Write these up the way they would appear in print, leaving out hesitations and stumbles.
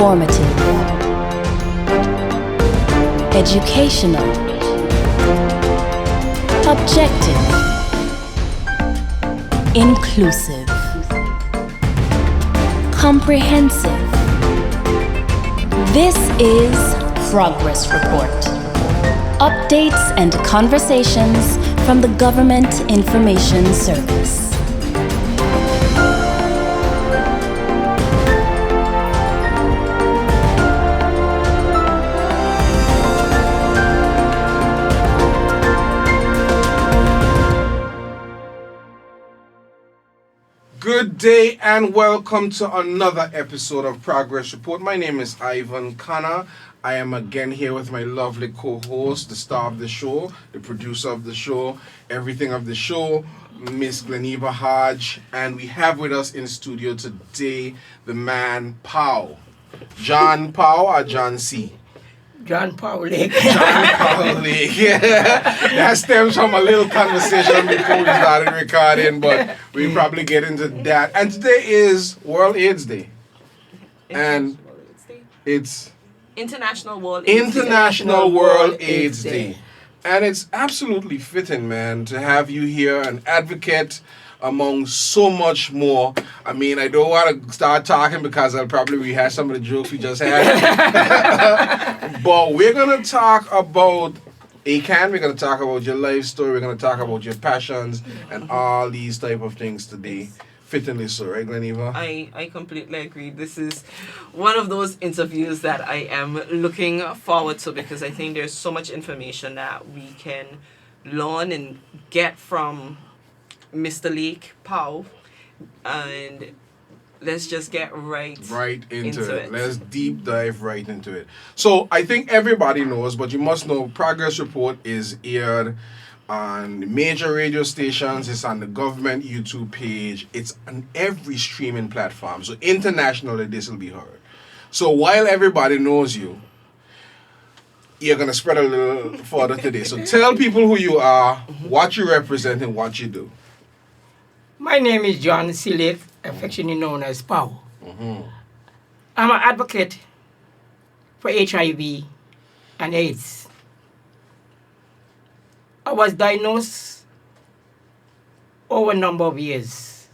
Informative, educational, objective, inclusive, comprehensive. This is Progress Report. Updates and conversations from the Government Information Service. Good day and welcome to another episode of Progress Report. My name is Ivan Khanna. I am again here with my lovely co-host, the star of the show, the producer of the show, everything of the show, Miss Gleniva Hodge. And we have with us in studio today the man Powell. John Powell or John C? John Powell Lake. John Powell Lake. That stems from a little conversation before we started recording, but we'll probably get into that. And today is World AIDS Day. And it's International World AIDS Day. And it's absolutely fitting, man, to have you here, an advocate among so much more. I mean, I don't want to start talking because I'll probably rehash some of the jokes we just had. But we're going to talk about ACAN, we're going to talk about your life story, we're going to talk about your passions and all these type of things today. Fittingly so, right, Gleniva? I completely agree. This is one of those interviews that I am looking forward to because I think there's so much information that we can learn and get from Mr. Lake Powell. And let's just get right into it. Let's deep dive right into it. So I think everybody knows, but you must know Progress Report is aired on major radio stations. It's on the government YouTube page. It's on every streaming platform. So internationally, this will be heard. So while everybody knows you, you're going to spread a little further today. So tell people who you are, what you represent, and what you do. My name is John C. Lake, affectionately known as Powell. I'm an advocate for HIV and AIDS. I was diagnosed over a number of years.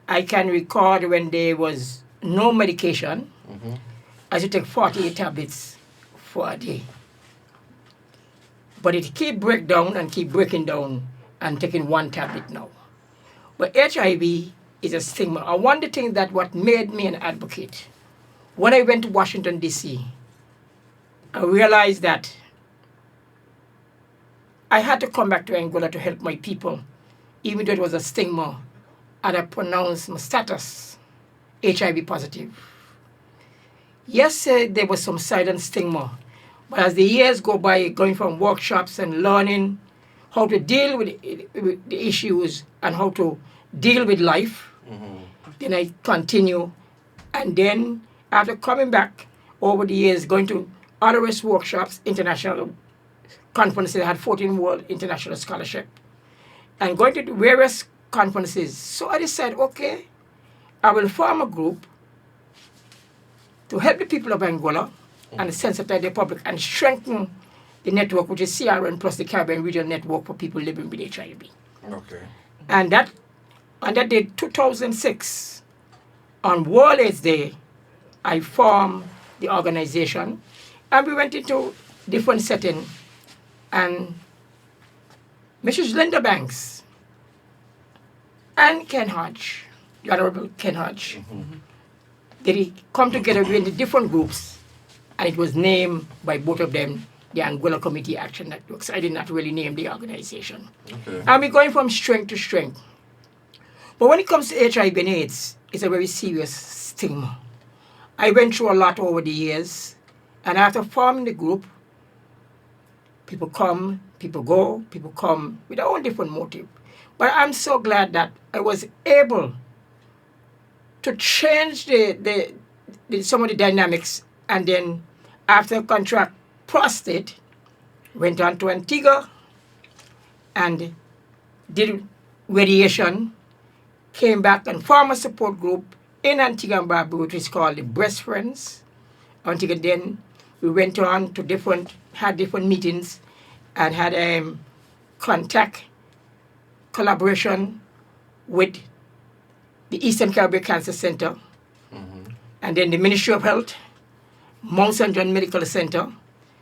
I can record when there was no medication. I should take 48 tablets for a day. But it keep break down and keep breaking down and taking one tablet now. But HIV is a stigma. And one of the things that what made me an advocate, when I went to Washington, D.C., I realized that I had to come back to Angola to help my people, even though it was a stigma, and I pronounced my status HIV positive. Yes, there was some silent stigma, but as the years go by, going from workshops and learning how to deal with the issues and how to deal with life, then I continue. And then after coming back over the years, going to ROS workshops, international conferences, I had 14 World International Scholarship, and going to various conferences. So I decided, okay, I will form a group to help the people of Angola and sensitize the public and strengthen the network, which is CRN plus the Caribbean Regional Network for people living with HIV. Okay. And that day, 2006, on World AIDS Day, I formed the organization, and we went into different settings. And Mrs. Linda Banks and Ken Hodge, the Honorable Ken Hodge, they come together in the different groups, and it was named by both of them the Angola Community Action Network. So I did not really name the organization. Okay. And we're going from strength to strength. But when it comes to HIV and AIDS, it's a very serious stigma. I went through a lot over the years, and after forming the group, people come, people go, people come with their own different motive. But I'm so glad that I was able to change some of the dynamics, and then after contract prostate, went on to Antigua and did radiation, came back and formed a support group in Antigua and Barbuda, which is called the Breast Friends. Until then, we went on to had different meetings and had contact, collaboration with the Eastern Caribbean Cancer Center, and then the Ministry of Health, Mount St. John Medical Center.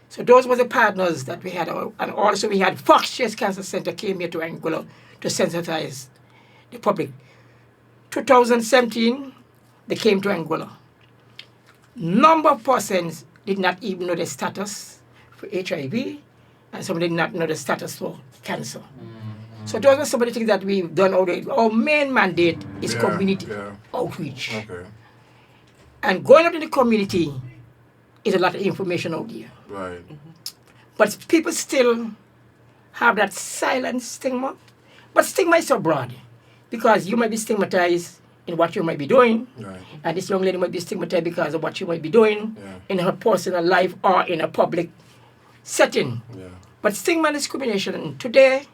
So those were the partners that we had. And also we had Fox Chase Cancer Center came here to Angola to sensitize the public. 2017, they came to Angola. Number of persons did not even know the status for HIV, and some did not know the status for cancer. So those are some of the things that we've done already. Our main mandate is community outreach. Okay. And going out in the community is a lot of information out there. Right. But people still have that silent stigma. But stigma is so broad because you might be stigmatized in what you might be doing. Right. And this young lady might be stigmatized because of what she might be doing in her personal life or in a public setting. Yeah. But stigma and discrimination today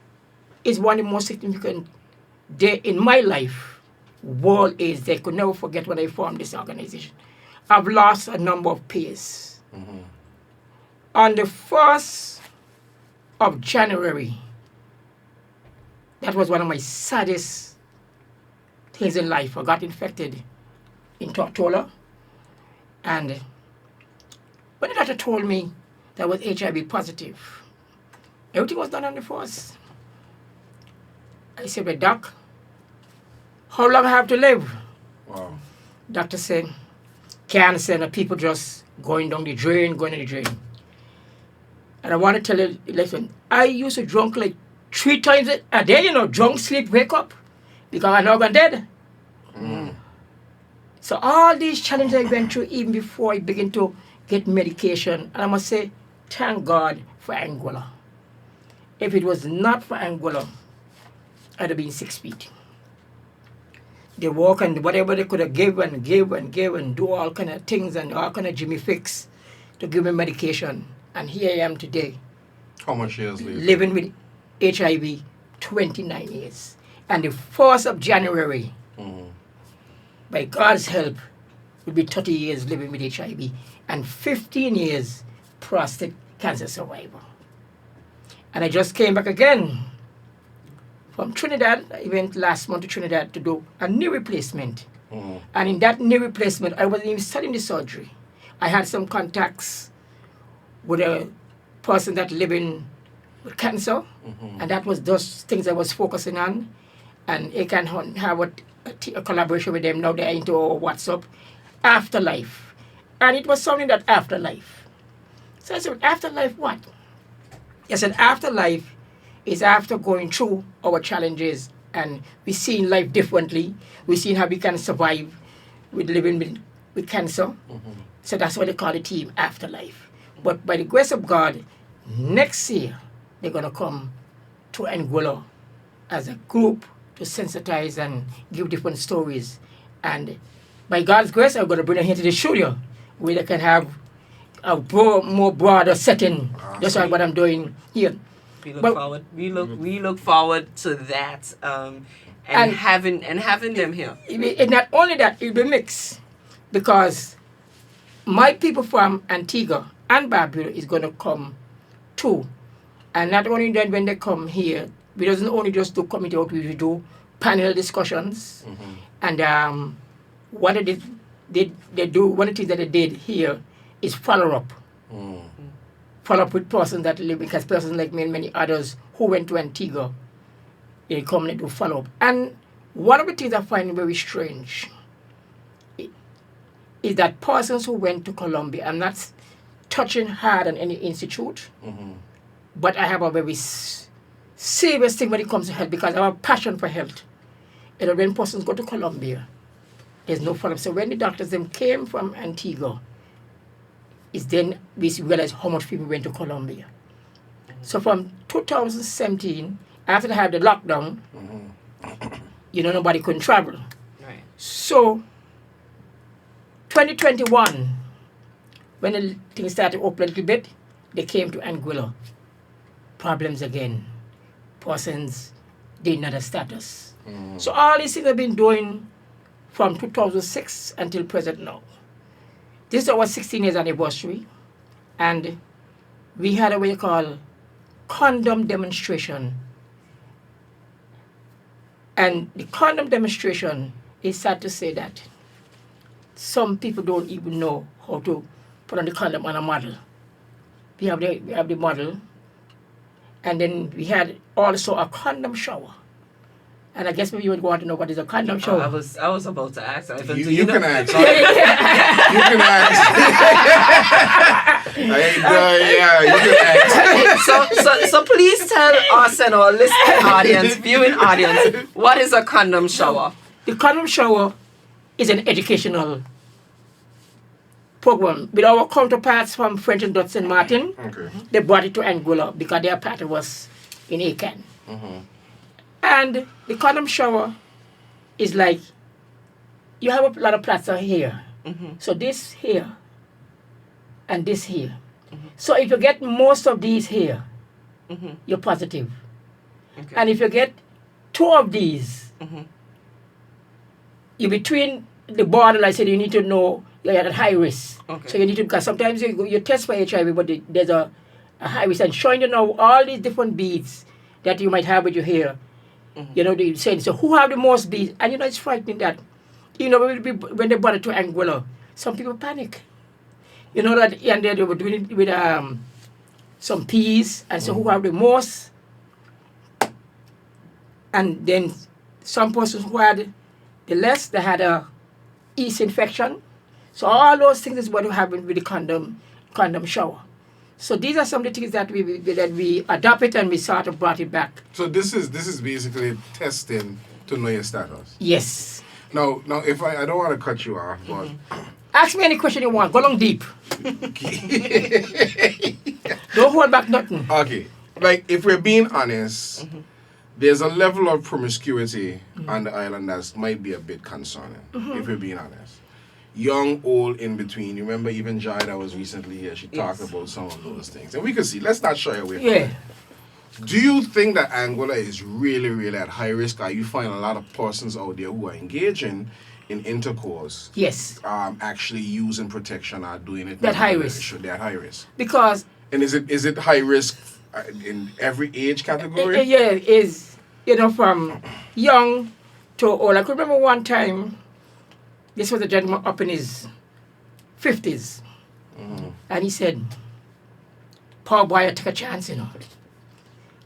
is one of the most significant day in my life. World AIDS Day. I could never forget when I formed this organization. I've lost a number of peers. On the 1st of January, that was one of my saddest things in life. I got infected in Tortola. And when the doctor told me that I was HIV positive, everything was done on the 1st. I said, well, Doc, how long I have to live? Wow. Doctor said, cancer and people just going down the drain. And I want to tell you, listen, I used to drink like 3 times a day, drunk, sleep, wake up, because I know I'm dead. So all these challenges I went through even before I began to get medication, and I must say, thank God for Angola. If it was not for Angola, I'd have been 6 feet. They walk and whatever they could have give and do all kind of things and all kind of Jimmy fix to give me medication. And here I am today. How much years later? Living with HIV 29 years. And the 1st of January, by God's help, will be 30 years living with HIV and 15 years prostate cancer survivor. And I just came back again from Trinidad. I went last month to Trinidad to do a knee replacement. And in that knee replacement, I wasn't even studying the surgery. I had some contacts with a person that living with cancer, and that was those things I was focusing on. And I can have a collaboration with them now. They're into WhatsApp, Afterlife, and it was something that Afterlife. So I said, Afterlife what? I said, Afterlife is after going through our challenges, and we seeing life differently. We seeing how we can survive with living with cancer. So that's why they call the team Afterlife. But by the grace of God, next year, they're going to come to Angola as a group to sensitize and give different stories. And by God's grace, I'm going to bring them here to the studio where they can have a more broader setting, just like what I'm doing here. We look forward to that, and having them here. And not only that, it'll be mixed, because my people from Antigua and Barbuda is going to come too. And not only that, when they come here, we doesn't only just do committee outreach, we do panel discussions. And what they do, one of the things that they did here is follow up. Follow up with persons that live, because persons like me and many others who went to Antigua, they come and do follow up. And one of the things I find very strange is that persons who went to Colombia, I'm not touching hard on any institute, but I have a very serious thing when it comes to health, because I have a passion for health. And when persons go to Colombia, there's no follow-up. So when the doctors them came from Antigua, is then we realize how much people went to Colombia. So from 2017, after they had the lockdown, nobody couldn't travel. Right. So 2021, when the things started to open a little bit, they came to Anguilla. Problems again. Persons didn't have a status. So all these things I've been doing from 2006 until present now. This is our 16 years anniversary, and we had a what you call condom demonstration. And the condom demonstration is sad to say that some people don't even know how to put on the condom on a model. We have the model, and then we had also a condom shower. And I guess maybe you would want to know what is a condom shower. I was about to ask. Ivan, do You know? can ask. You can ask. Yeah, you can ask. So please tell us and our listening audience, viewing audience, what is a condom shower? The condom shower is an educational program with our counterparts from French and Dutch St. Martin. Okay. They brought it to Anguilla because their partner was in Akan. And the condom shower is like, you have a lot of plaster here. So this here and this here. So if you get most of these here, you're positive. Okay. And if you get 2 of these, you're between the border, like I said, you need to know you're at high risk. Okay. So you need to, because sometimes you test for HIV, but there's a high risk. And showing you now all these different beads that you might have with your hair. You know, they saying, so who have the most beads? And you know, it's frightening that, you know, when they brought it to Anguilla, some people panic. You know that, and they were doing it with some peas, and so who have the most? And then some persons who had the less, they had a yeast infection. So all those things is what happened with the condom shower. So these are some of the things that we adopted and we sort of brought it back. So this is basically testing to know your status. Yes. Now if I don't want to cut you off, but Ask me any question you want. Go long deep. Don't hold back nothing. okay, like if we're being honest, there's a level of promiscuity on the island that might be a bit concerning. If we're being honest, young, old, in between. You remember even Jai that was recently here. She talked about some of those things, and we can see. Let's not shy away from it. Do you think that Anguilla is really, really at high risk? Or you find a lot of persons out there who are engaging in intercourse, Yes. actually using protection or doing it? They're at high risk. They're at high risk. Because And is it high risk in every age category? yeah, it is, you know, from young to old. I could remember one time, this was a gentleman up in his 50s. And he said, Paul, boy, I take a chance, you know.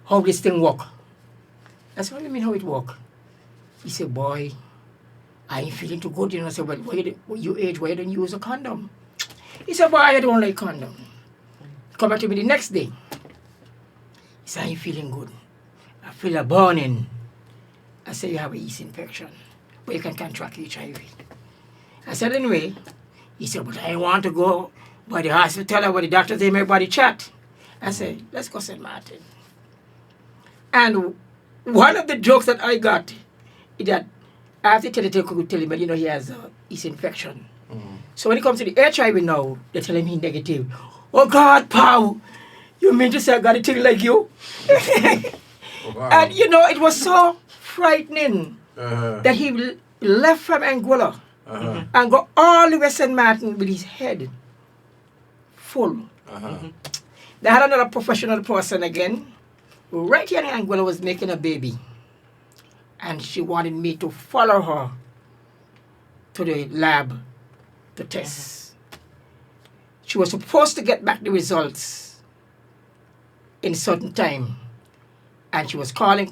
How this thing work? I said, what do you mean how it work? He said, boy, I ain't feeling too good, you know. I said, well, you age, why you don't use a condom? He said, boy, I don't like condom. Come back to me the next day. He said, I ain't feeling good. I feel a burning. I said, you have a yeast infection, but you can contract HIV. I said, anyway. He said, but I want to go by the hospital or by the doctor, they make body chat. I said, let's go St. Martin. And one of the jokes that I got is that after they could tell him, you know, he has a yeast infection. So when it comes to the HIV now, they're telling me negative. Oh God, Paul, you mean to say I got a thing like you? Wow. And you know, it was so frightening that he left from Anguilla and go all the way to St. Martin with his head full. They had another professional person again, who right here in Anguilla was making a baby. And she wanted me to follow her to the lab to test. She was supposed to get back the results in a certain time. And she was calling,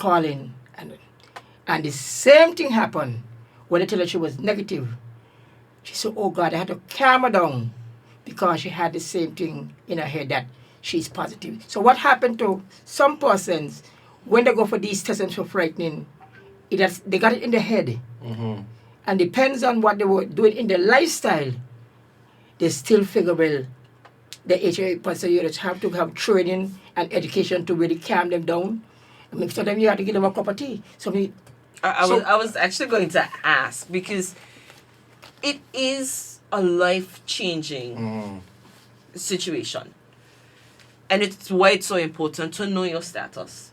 and the same thing happened when they told her she was negative. She said, oh God, I had to calm her down because she had the same thing in her head that she's positive. So what happened to some persons, when they go for these tests and so frightening, they got it in their head. And depends on what they were doing in their lifestyle, they still figure, well, the HIV positive have to have training and education to really calm them down. I mean, sometimes you have to give them a cup of tea. I was actually going to ask, because it is a life-changing situation. And it's why it's so important to know your status.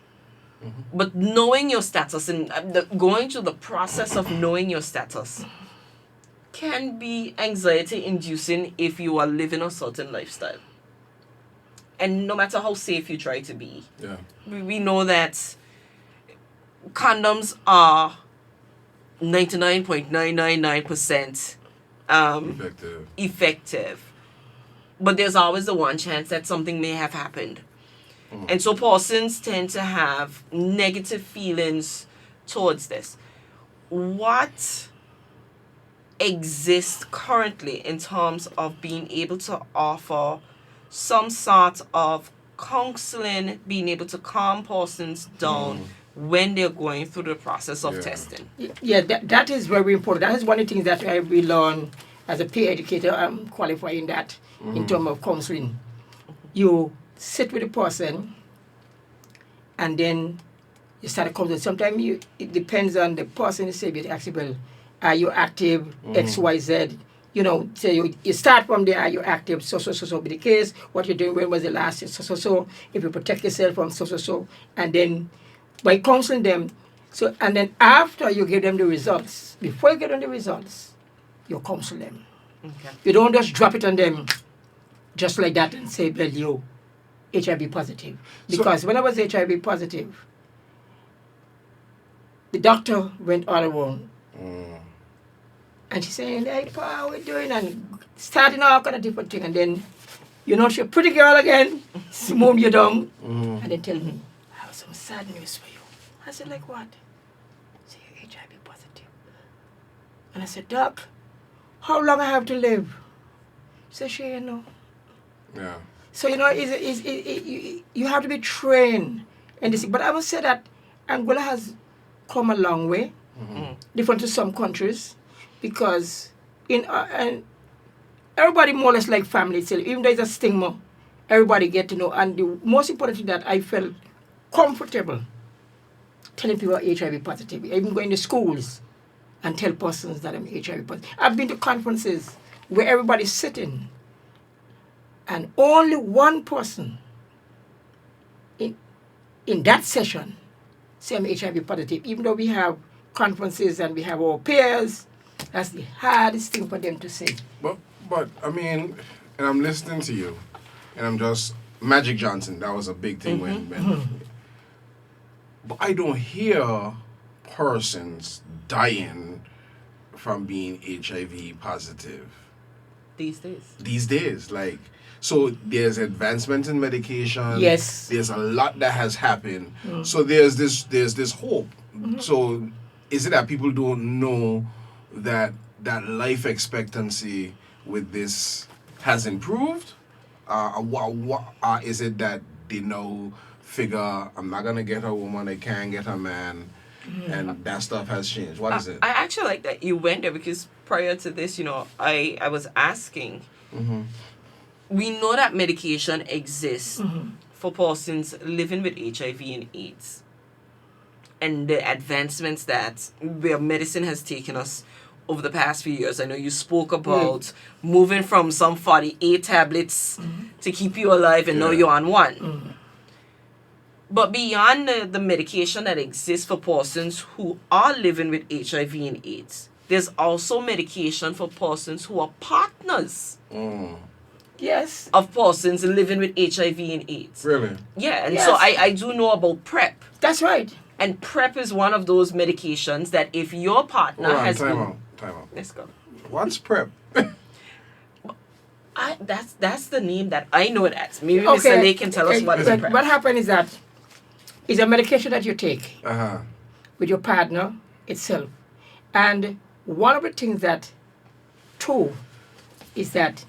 But knowing your status and going through the process of knowing your status can be anxiety inducing if you are living a certain lifestyle. And no matter how safe you try to be, Yeah. we know that condoms are 99.999% Effective. effective. But there's always the one chance that something may have happened. And so persons tend to have negative feelings towards this. What exists currently in terms of being able to offer some sort of counseling, being able to calm persons down when they're going through the process of Yeah. testing? Yeah, that is very important. That is one of the things that we learn as a peer educator. I'm qualifying that in terms of counseling. You sit with a person and then you start a conversation. Sometimes it depends on the person. You say, you ask, well, are you active? X, Y, Z. You know, so you start from there. Are you active? So be the case. What you're doing? When was the last? So. If you protect yourself from so, and then by counseling them. So and then after you give them the results, before you give them the results, you counsel them. Okay. You don't just drop it on them just like that and say, well, you HIV positive. Because when I was HIV positive, the doctor went all around. And she's saying, hey, Pa, how we doing? And starting all kind of different thing. And then, you know, she's a pretty girl again, smooth you down. And then tell me, I have some sad news for you. I said, like what? Say, you're HIV positive. And I said, Doc, how long I have to live? She said, sure, you know. Yeah. So, you know, you have to be trained in this. But I would say that Angola has come a long way, different to some countries, because and everybody more or less like family itself. Even though there's a stigma, everybody get to know. And the most important thing that I felt comfortable telling people HIV positive, even going to schools and tell persons that I'm HIV positive. I've been to conferences where everybody's sitting and only one person in that session say I'm HIV positive, even though we have conferences and we have our peers. That's the hardest thing for them to say. But I mean, and I'm listening to you, and I'm just Magic Johnson. That was a big thing when. But I don't hear persons dying from being HIV positive These days. these days. Like, so there's advancement in medication. Yes. There's a lot that has happened. So there's this hope. So is it that people don't know that life expectancy with this has improved? Is it that they now figure I'm not gonna get a woman, I can't get a man, and that stuff has changed? What is it? I actually like that you went there because prior to this, I was asking. We know that medication exists for persons living with HIV and AIDS. And the advancements that where medicine has taken us over the past few years. I know you spoke about moving from some 48 tablets to keep you alive, and now you're on one. But beyond the medication that exists for persons who are living with HIV and AIDS, there's also medication for persons who are partners Yes. of persons living with HIV and AIDS. Really? Yeah, and Yes. so I do know about PrEP. That's right. And PrEP is one of those medications that if your partner Hold on, has time been... out. Let's go. What's PrEP? That's the name that I know it as. Maybe Mr. Lay can tell us what is PrEP. What happened is that it's a medication that you take Uh-huh. with your partner itself. And one of the things that, too, is that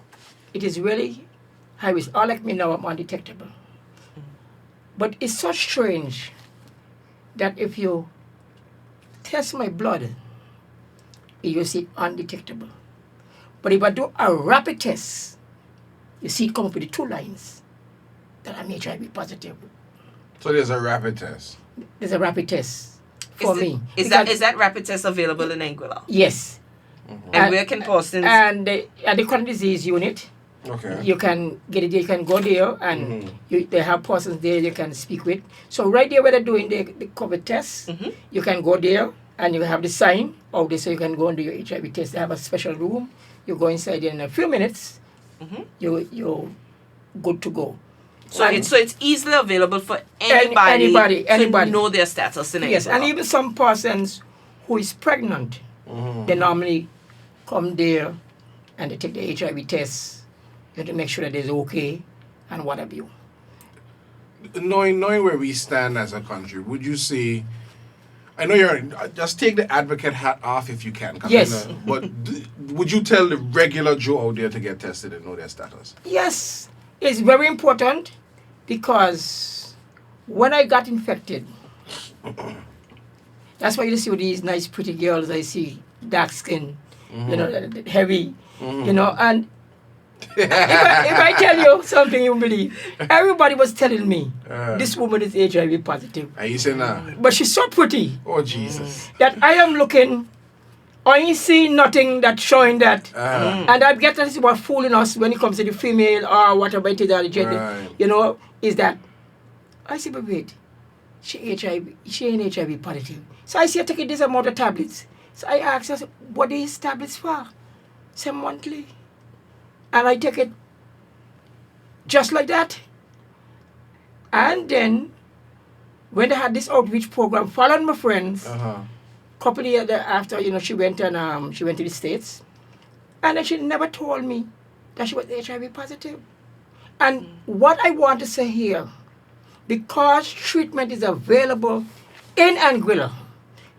it is really high risk. All like me now, I'm undetectable. But it's so strange that if you test my blood, you see it undetectable. But if I do a rapid test, you see it come up with the 2 lines that I'm HIV positive. So there's a rapid test. There's a rapid test for me. Is Because- that rapid test available in Anguilla? Yes. And where can persons... And at the chronic disease unit, Okay. you can get it. You can go there, and they have persons there you can speak with. So right there, where they're doing the COVID tests, you can go there And you have the sign out there so you can go and do your HIV test. They have a special room. You go inside in a few minutes. You're good to go. So And- it's easily available for anybody anybody. to know their status in Yes, and Angola. even some persons who is pregnant, they normally come there and they take the HIV test to make sure that it's okay and what have you. Knowing where we stand as a country, would you say? I know you're. Just take the advocate hat off if you can. 'Cause Yes. I know- but would you tell the regular Joe out there to get tested and know their status? Yes, it's very important because when I got infected, that's why you see these nice, pretty girls I see, dark skin, heavy, and if I tell you something you believe, everybody was telling me, this woman is HIV positive. And you say nah. But she's so pretty Oh Jesus. that I am looking, I see nothing that's showing that. And I get to see what fooling us when it comes to the female or whatever it is, or the gender, Right. is that I say, but wait, she ain't HIV positive. So I see her taking this amount of tablets. So I asked her, what are these tablets for? Say monthly. And I take it just like that. And then when they had this outreach program, following my friends, couple of years after, she went and she went to the States, and then she never told me that she was HIV positive. And what I want to say here, because treatment is available in Anguilla,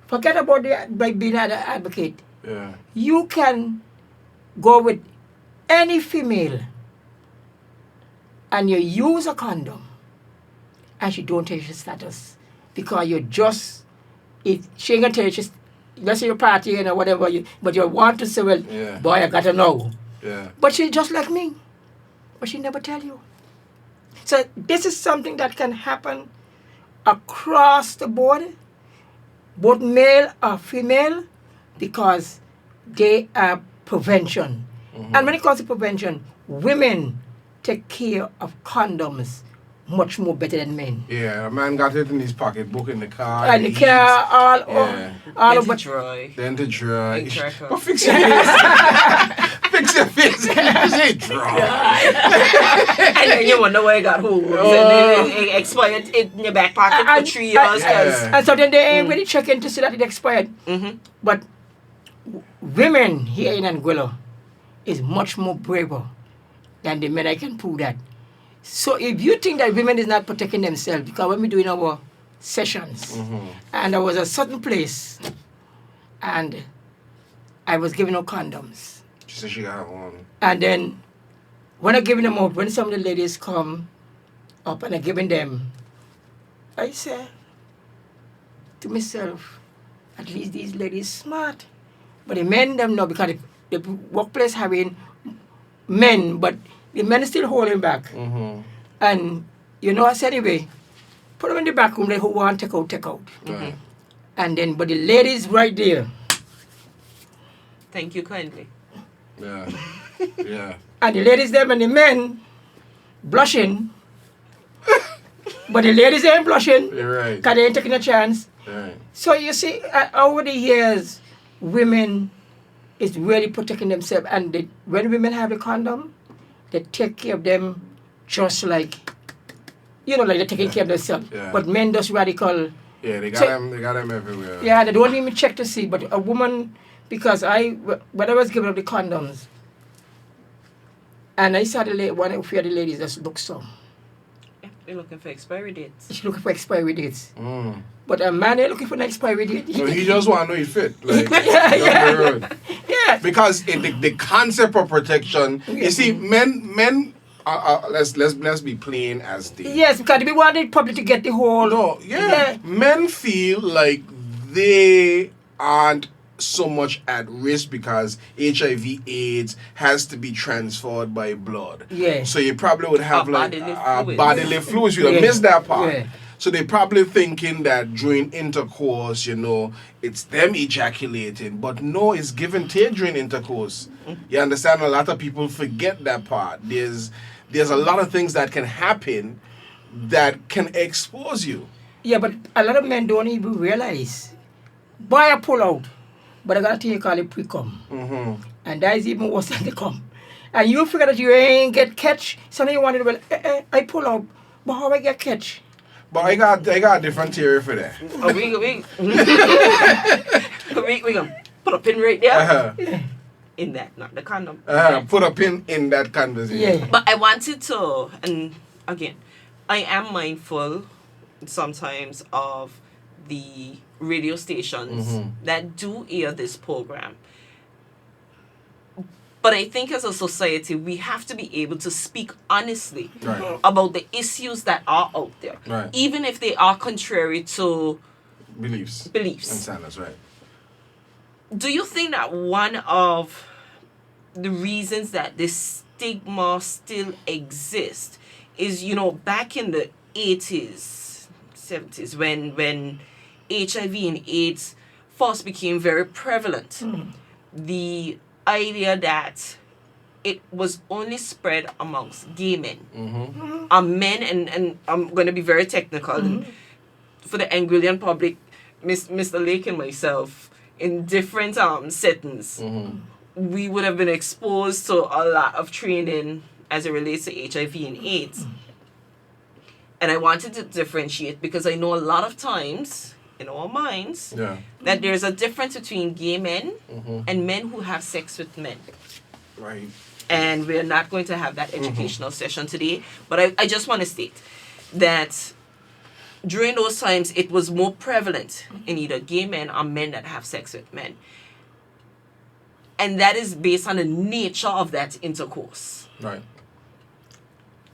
forget about being an advocate. Yeah. You can go with any female and you use a condom and she don't tell you her status because you just, she ain't gonna tell you, let's say you're partying or whatever, but you want to say, well, Yeah. boy, I gotta know. Yeah. But she's just like me, but she never tell you. So this is something that can happen across the board, both male or female, because they are prevention. And when it comes to prevention, women take care of condoms much more better than men. Yeah. A man got it in his pocketbook in the car. And the he car, all Then over. to dry. Then to dry. Big cracker. But fix your face. Fix your face. You say dry. And then you wonder why it got holes. And it expired in your back pocket for 3 years. Yeah. And so then they ain't really checking to see that it expired. But women here in Anguilla is much more braver than the men. I can prove that. So if you think that women is not protecting themselves, because when we doing our sessions, and there was a certain place, and I was giving her condoms. She said she got one. And then when I giving them out, when some of the ladies come up and I giving them, I say to myself, at least these ladies smart. But the men them know because the workplace having men, but the men is still holding back. And I said anyway, put them in the back room, like who want take out. Right. And then, but the ladies right there, Thank you kindly. Yeah. Yeah. and the ladies them and the men blushing, but the ladies ain't blushing You're right. because they ain't taking a chance. Right. So you see, over the years, women is really protecting themselves, and when women have a condom, they take care of them just like, like they're taking care of themselves. Yeah. But men just radical. Yeah, they got So- them. They got them everywhere. Yeah, they don't even check to see. But a woman, because when I was giving up the condoms, and I saw one of the ladies just look so. They're looking for expiry dates. She's looking for expiry dates. Mm. But a man ain't looking for an expiry date. So he just want to know he fit. Like, Yeah. down the road. Yeah. Because the concept of protection, you see, men. Let's be plain as they. Yes, because we want the public to get the whole. No, yeah. Men feel like they aren't so much at risk because HIV/AIDS has to be transferred by blood. Yeah. So you probably would have Bodily fluids. bodily fluids. You Yeah. missed that part. Yeah. So they're probably thinking that during intercourse, it's them ejaculating. But no, it's give and take during intercourse. You understand? A lot of people forget that part. There's a lot of things that can happen that can expose you. Yeah, but a lot of men don't even realize buyer pull out. But I got a thing you call it pre-cum. Mm-hmm. And that is even worse than the cum. And you figure that you ain't get catch. Suddenly you wanted to well, I pull out. But how I get catch? But I got a different theory for that. Oh, we gonna put a pin right there Uh-huh. in that, not the condom. Put a pin in that conversation. Yeah. But I wanted to, and again, I am mindful sometimes of the radio stations that do air this program. But I think as a society, we have to be able to speak honestly Right. about the issues that are out there, Right. even if they are contrary to Beliefs. And beliefs. standards, right. Do you think that one of the reasons that this stigma still exists is, back in the 80s, 70s, when HIV and AIDS first became very prevalent, the idea that it was only spread amongst gay men. Men, and I'm going to be very technical, and for the Anguillian public, Mr. Lake and myself, in different settings, we would have been exposed to a lot of training as it relates to HIV and AIDS. And I wanted to differentiate because I know a lot of times in our minds Yeah. that there's a difference between gay men and men who have sex with men. Right. And we're not going to have that educational session today. But I just want to state that during those times, it was more prevalent in either gay men or men that have sex with men. And that is based on the nature of that intercourse. Right.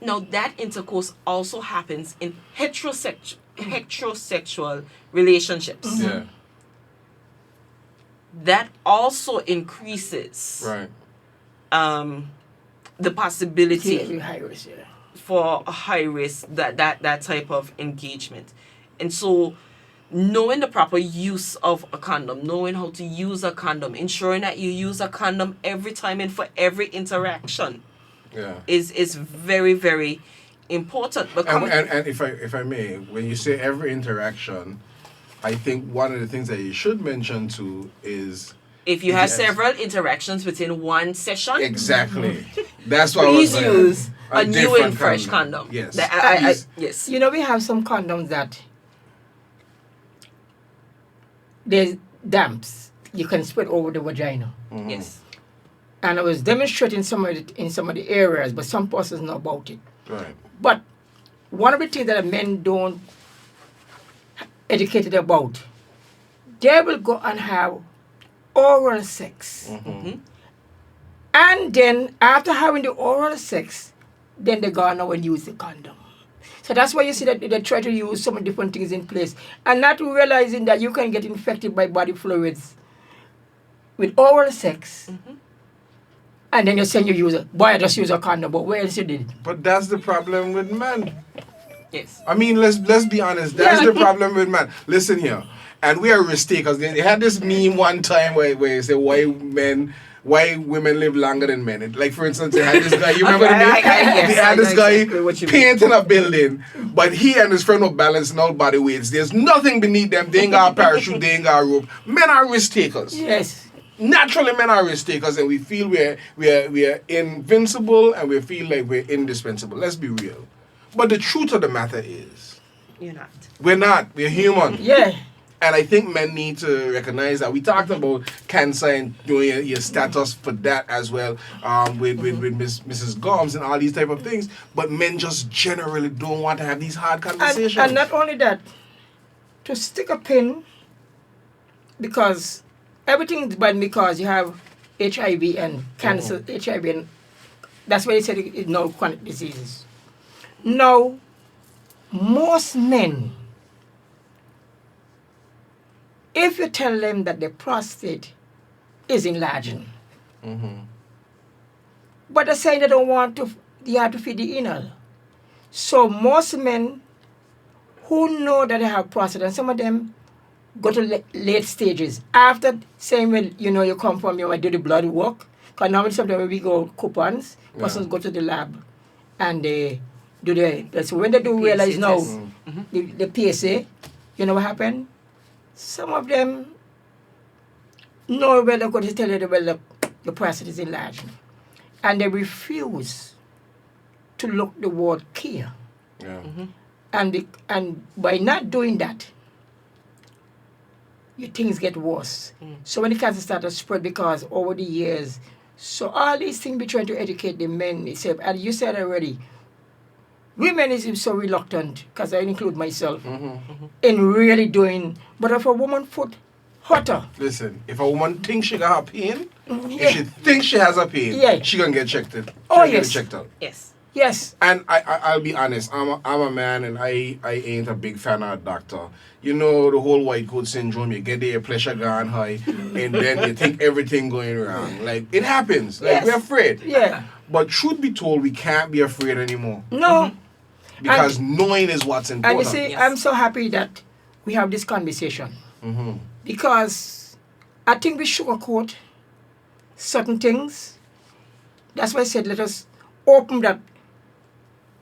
Now, that intercourse also happens in heterosexual relationships. Yeah. That also increases Right. the possibility Very high risk, yeah. for a high risk that type of engagement. And so knowing the proper use of a condom, knowing how to use a condom, ensuring that you use a condom every time and for every interaction Yeah. is very, very important. But And if I may, when you say every interaction, I think one of the things that you should mention too is if you have Yes. several interactions within one session, exactly. That's what I was please saying. use a new different and fresh condom. Yes. Yes. You know, we have some condoms that there's damps you can spread over the vagina. Yes. And I was demonstrating in some of the areas, but some persons know about it. Right. But one of the things that men don't educated about, they will go and have oral sex. And then after having the oral sex, then they go now and use the condom. So that's why you see that they try to use some different things in place and not realizing that you can get infected by body fluids with oral sex. And then you say you use it. Boy, I just use a condom, but where else you did it? But that's the problem with men. Yes. I mean, let's be honest. That's Yeah. the problem with man. Listen here, and we are risk takers. They had this meme one time where they say why women live longer than men. Like for instance, they had this guy. You remember the meme? yes, They had I this know guy exactly what you mean. painting a building, but he and his friend were balancing out body weights. There's nothing beneath them. They ain't got a parachute. They ain't got a rope. Men are risk takers. Yes. Naturally, men are risk takers, and we feel we're invincible, and we feel like we're indispensable. Let's be real. But the truth of the matter is, You're not. we're not. We're human. Yeah. And I think men need to recognize that. We talked about cancer and doing your status for that as well, with Mrs. Gomes and all these type of things. But men just generally don't want to have these hard conversations. And not only that, to stick a pin, because everything is bad because you have HIV and cancer, HIV, and that's why they said it's no chronic diseases. Now, most men, if you tell them that the prostate is enlarging, but they're saying they don't want to, they have to feed the anal. So most men who know that they have prostate, and some of them go to late stages after saying, well, you come from, you might do the blood work. Because normally sometimes when we go coupons, persons go to the lab and they do so when they do realize PSA now test. the PSA, you know what happened? Some of them No, well, they're going to tell you, well, the prostate is enlarged. And they refuse to look the word care. Yeah. And by not doing that, your things get worse. So when the cancer start to spread, because over the years, so all these things we trying to educate the men itself. And you said already, women is so reluctant, because I include myself, in really doing. But if a woman foot hotter, Listen, if a woman thinks she got her pain, yeah. if she thinks she has a pain, Yeah. she gonna get checked in. Oh, Gonna yes. Get checked out. Yes. Yes. And I'll be honest, I'm a man, and I ain't a big fan of a doctor. You know the whole white coat syndrome. You get there, your pressure gone high, and then you think everything going wrong. Like it happens. Like Yes. we're afraid. Yeah. But truth be told, we can't be afraid anymore No. because knowing is what's And important. you see, Yes. I'm so happy that we have this conversation. Because I think we sugarcoat certain things. That's why I said let us open that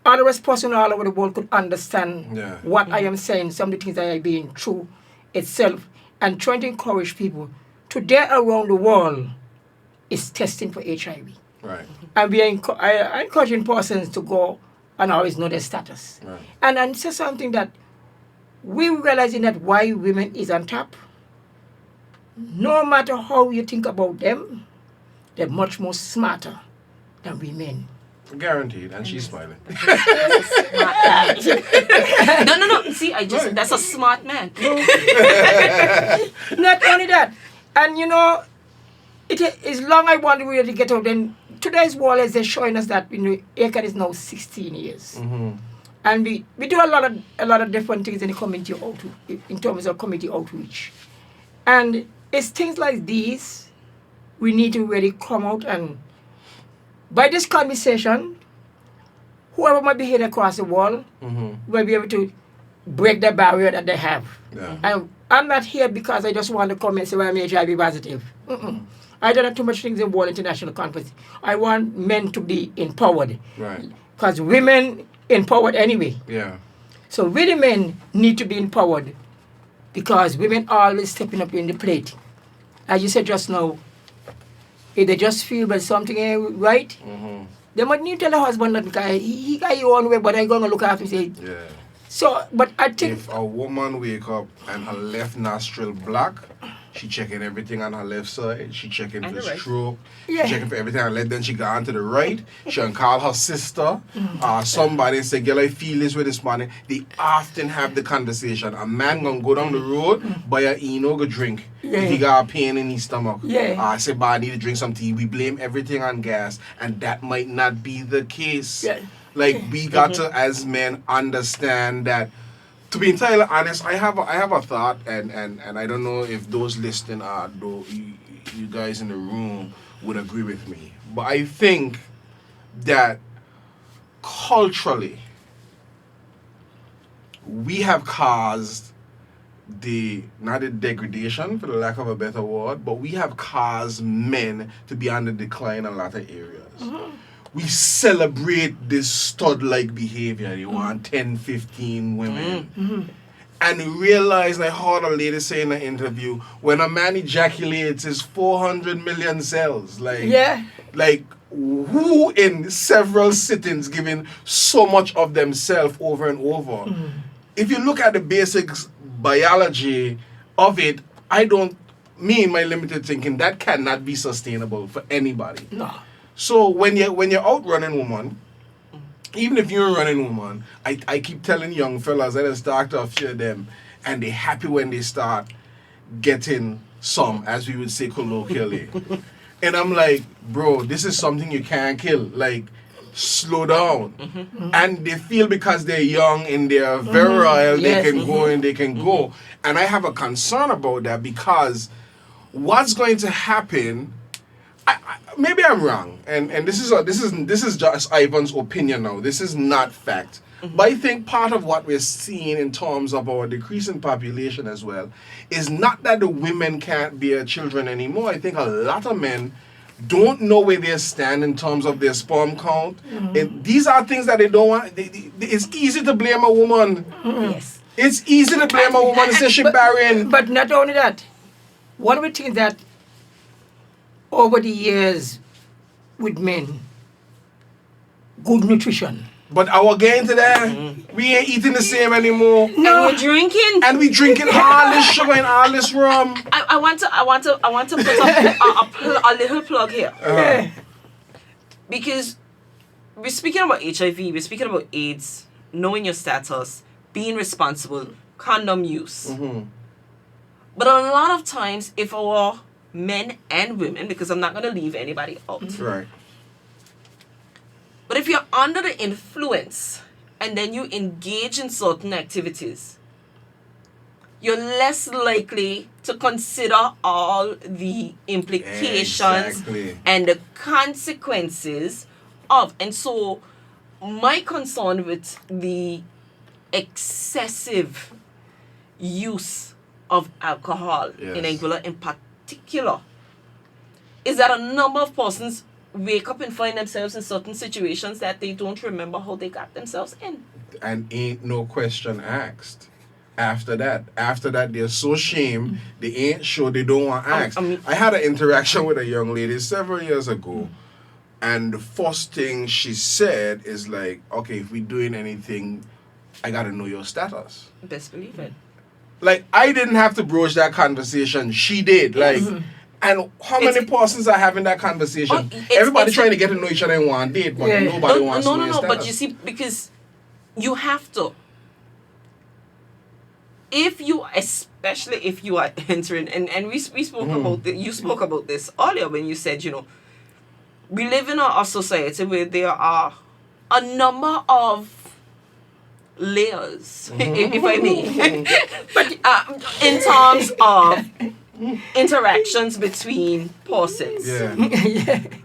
other person all over the world could understand Yeah. what I am saying, some of the things I have been through itself, and trying to encourage people. Today around the world is testing for HIV. Right. And we are I encouraging persons to go and always know their status. Right. And say something that we realizing that why women is on top, no matter how you think about them, they're much more smarter than we men. Guaranteed. And she's smiling. No. See, that's a smart man. Not only that, and you know, it is long I want really to get out. Then today's world is they're showing us that ACAD is now 16 years, and we do a lot of different things in the community in terms of community outreach, and it's things like these we need to really come out, and by this conversation, whoever might be here across the world will be able to break the barrier that they have. Yeah. And I'm not here because I just want to come and say, well, I'm HIV positive. I don't have too much things in World International Conference. I want men to be empowered. Right. Because women empowered anyway. Yeah. So really men need to be empowered because women are always stepping up in the plate. As you said just now, if they just feel that something ain't right, they might need to tell the husband that because he got your own way, but I'm going to look after him. Yeah. So, but I think... If a woman wake up and her left nostril black, she checking everything on her left side. She checking And for the right. stroke. Yeah. She checking for everything on her left. Then she got on to the right. She can call her sister, somebody and say, girl, I feel this way this morning. They often have the conversation. A man gonna go down the road, buy a Eno, go drink. If he got a pain in his stomach. Yeah. I say, but I need to drink some tea. We blame everything on gas. And that might not be the case. Yeah. Like, we got to, as men, understand that. To be entirely honest, I have a thought, and I don't know if those listening you guys in the room would agree with me. But I think that culturally, we have caused not the degradation, for the lack of a better word, but we have caused men to be on the decline in a lot of areas. We celebrate this stud-like behavior. You want 10, 15 women. And realize, I heard a lady say in an interview, when a man ejaculates, it's 400 million cells. Like, who in several sittings giving so much of themselves over and over? If you look at the basics biology of it, me in my limited thinking, that cannot be sustainable for anybody. No. So when you're out running woman, even if you're a running woman, I keep telling young fellas that I start to fear them, and they're happy when they start getting some, as we would say colloquially. And I'm like, bro, this is something you can't kill. Like, slow down. And they feel because they're young and they're virile, Yes. they can go and they can go. And I have a concern about that because what's going to happen? Maybe I'm wrong, and this is just Ivan's opinion now. This is not fact. But I think part of what we're seeing in terms of our decreasing population as well is not that the women can't bear children anymore. I think a lot of men don't know where they stand in terms of their sperm count. And these are things that they don't want. It's easy to blame a woman. Yes. It's easy to blame a woman and say she's barren. But not only that, one of the things that over the years with men, good nutrition. But our getting to that, we ain't eating the same anymore. And we're drinking. And we drinking all this sugar and all this rum. I want to put a little plug here. Because we're speaking about HIV, we're speaking about AIDS, knowing your status, being responsible, condom use. But a lot of times, if our men and women, because I'm not going to leave anybody out, Right. but if you're under the influence and then you engage in certain activities, you're less likely to consider all the implications Exactly. and the consequences of. And so, my concern with the excessive use of alcohol in Yes. Anguilla in particular is that a number of persons wake up and find themselves in certain situations that they don't remember how they got themselves in. And ain't no question asked. After that, they're so ashamed, they ain't sure, they don't want to ask. I had an interaction with a young lady several years ago, and the first thing she said is like, okay, if we doing anything, I gotta know your status. Best believe it. Like, I didn't have to broach that conversation, she did. Like, and how many persons are having that conversation? Everybody trying to get to know each other in one date, but nobody wants to know your status. But you see, because you have to. Especially if you are entering, and we spoke about this, you spoke about this earlier when you said, we live in a society where there are a number of layers, if I may, but in terms of interactions between persons.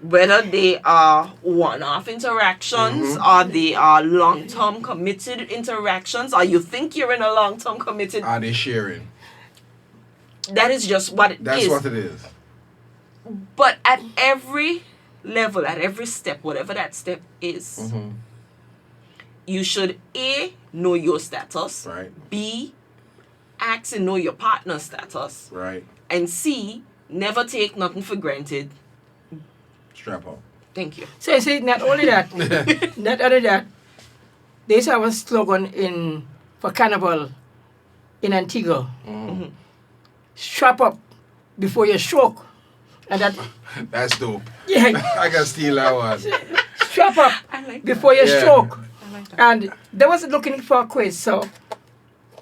Whether they are one-off interactions or they are long-term committed interactions, or you think you're in a long-term committed. Are they sharing? That is just what it is. That's what it is. But at every level, at every step, whatever that step is, you should A, know your status. Right. B, ask and know your partner's status. Right. And C, never take nothing for granted. Strap up. Thank you. So I say not only that, there's our slogan for Carnival in Antigua. Strap up before you stroke. And that's dope. Yeah. I can steal that one. Strap up before you stroke. And they was looking for a quiz, so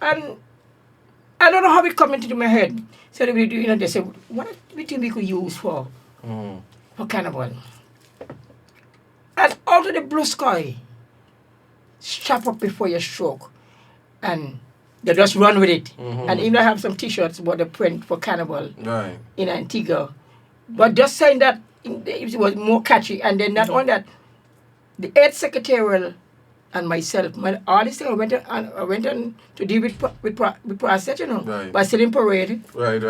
and I don't know how it come into my head. So they said, what do you think we could use for Carnival? And out of the blue sky, strap up before your stroke. And they just run with it. And even I have some t-shirts about the print for Carnival in Antigua. But just saying that it was more catchy. And then not only that, the 8th secretarial and myself, all this thing, I went on to deal with process, by selling parade. Right.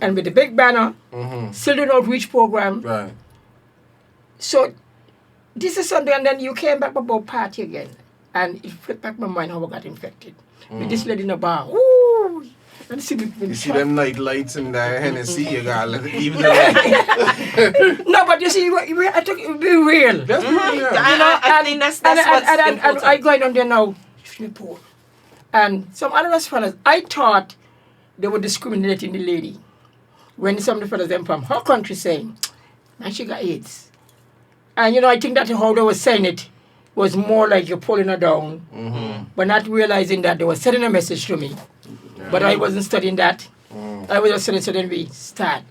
And with the big banner, still doing outreach program. Right. So this is something, and then you came back about party again. And it flipped back my mind how I got infected. With this lady in the bar. Woo! And You see them night lights in the Hennessy, you got even No, but you see, I took it be real. That's real. I think that's what's important. And I going on there now, and some other fellas, I thought they were discriminating the lady. When some of the fellas them from her country saying, man, she got AIDS. And I think that how they were saying it was more like you're pulling her down, but not realizing that they were sending a message to me. But I wasn't studying that. I was just studying, so then we start.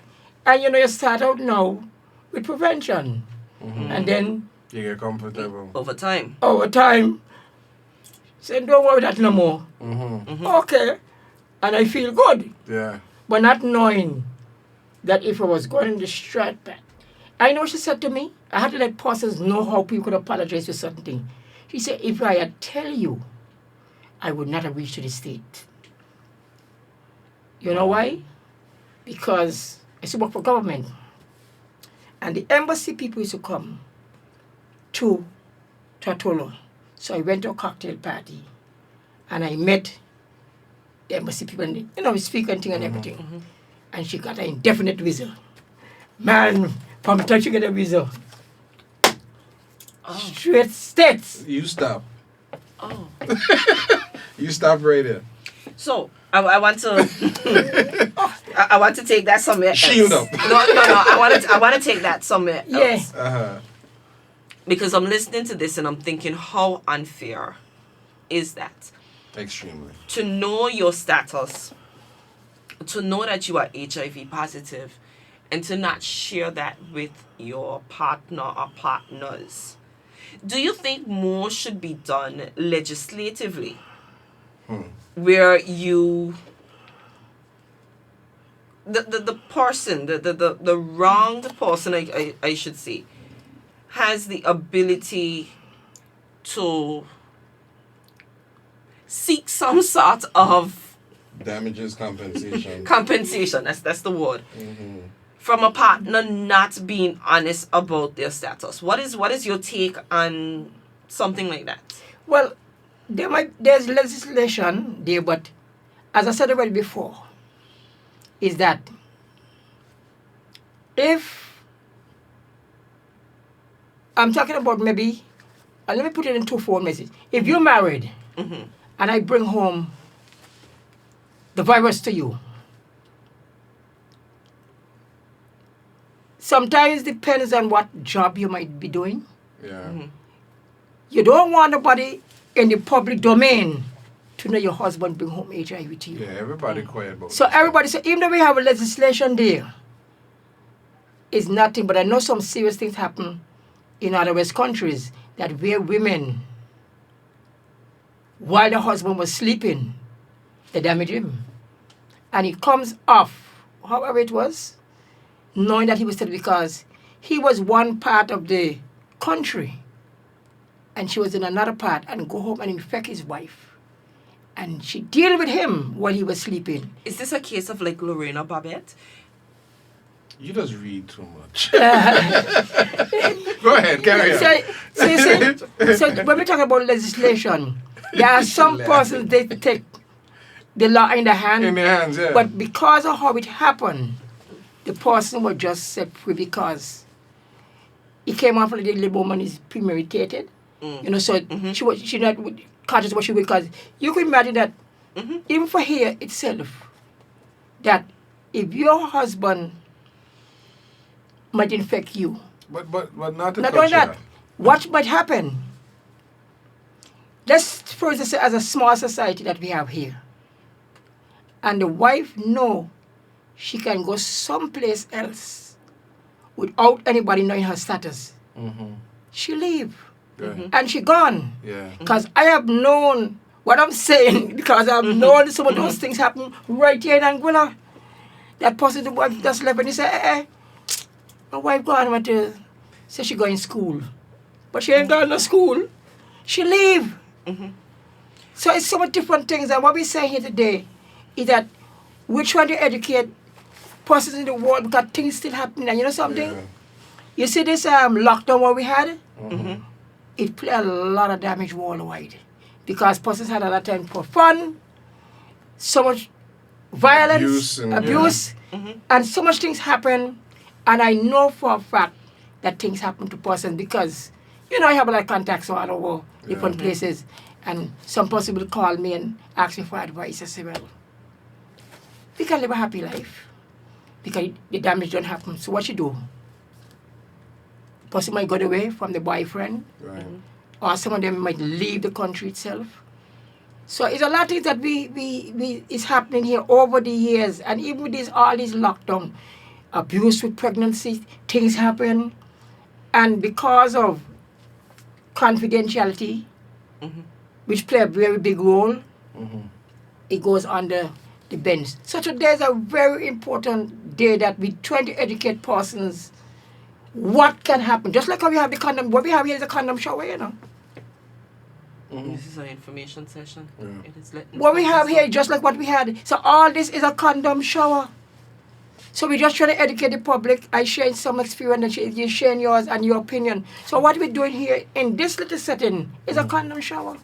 And you start out now with prevention. And then you get comfortable. Over time, say, don't worry that no more. Okay. And I feel good. Yeah. But not knowing that if I was going in the straight path. I know she said to me, I had to let persons know how people could apologize for certain things. She said, if I had tell you, I would not have reached to the state. You know why? Because I used to work for government. And the embassy people used to come to Tortolo. So I went to a cocktail party. And I met the embassy people. And we speak and thing and everything. And she got an indefinite visa. Man, From the time she get a visa. Oh. Straight states. You stop. Oh. You stop right there. So I want to I want to take that somewhere else. Shield up. No. I want to take that somewhere Yeah. else. Uh-huh. Because I'm listening to this and I'm thinking, how unfair is that? Extremely. To know your status, to know that you are HIV positive, and to not share that with your partner or partners. Do you think more should be done legislatively? Where you the person, the wronged person, I should say, has the ability to seek some sort of Damages compensation. compensation. That's the word. From a partner not being honest about their status. What is your take on something like that? Well, there's legislation there, but as I said already before, is that if I'm talking about maybe, let me put it in two-fold message. If you're married and I bring home the virus to you, sometimes depends on what job you might be doing. Yeah. You don't want nobody in the public domain to know your husband bring home HIV to you. Yeah, everybody quiet about So this. everybody, so even though we have a legislation there, it's nothing. But I know some serious things happen in other West countries that where women, while the husband was sleeping, they damage him, and he comes off, however it was, knowing that he was dead because he was one part of the country, and she was in another part, and go home and infect his wife, and she deal with him while he was sleeping. Is this a case of like Lorena Babette? You just read too much. Go ahead, carry on. So you see, so when we talk about legislation, there are some persons they take the law in their hand, In their hands, yeah. but because of how it happened, the person was just set free because he came off like the woman is premeditated. You know, so she not conscious of what she would, because you could imagine that even for here itself, that if your husband might infect you, But not to not cut only you that, off. what might happen? Let's first say as a small society that we have here, and the wife know she can go someplace else without anybody knowing her status. She leave Yeah. and she gone. Yeah. Because I have known what I'm saying, because I've known some of those things happen right here in Anguilla. That person, the wife just left and he said, my wife gone, went to, say she going school. But she ain't going to school. She leave. So it's so many different things. And what we're saying here today is that we're trying to educate persons in the world because things still happening. And you know something? Yeah. You see this lockdown what we had? It played a lot of damage worldwide because persons had a lot of time for fun, so much violence, Abuse and so much things happen. And I know for a fact that things happen to persons because, you know, I have a lot of contacts all over different places, and some person will call me and ask me for advice. I say, well, we can live a happy life because the damage don't happen. So what you do? Person might go away from the boyfriend, Right. or some of them might leave the country itself. So it's a lot of things that we is happening here over the years, and even with this all these lockdown, abuse with pregnancy, things happen, and because of confidentiality, which play a very big role, it goes under the bench. So today is a very important day that we're trying to educate persons what can happen. Just like how we have the condom, what we have here is a condom shower, you know. This is an information session. Yeah. It is letting What we have focus here, on- just like what we had. So all this is a condom shower. So we just trying to educate the public. I share some experience, and you share yours and your opinion. So what we're doing here in this little setting is a condom shower.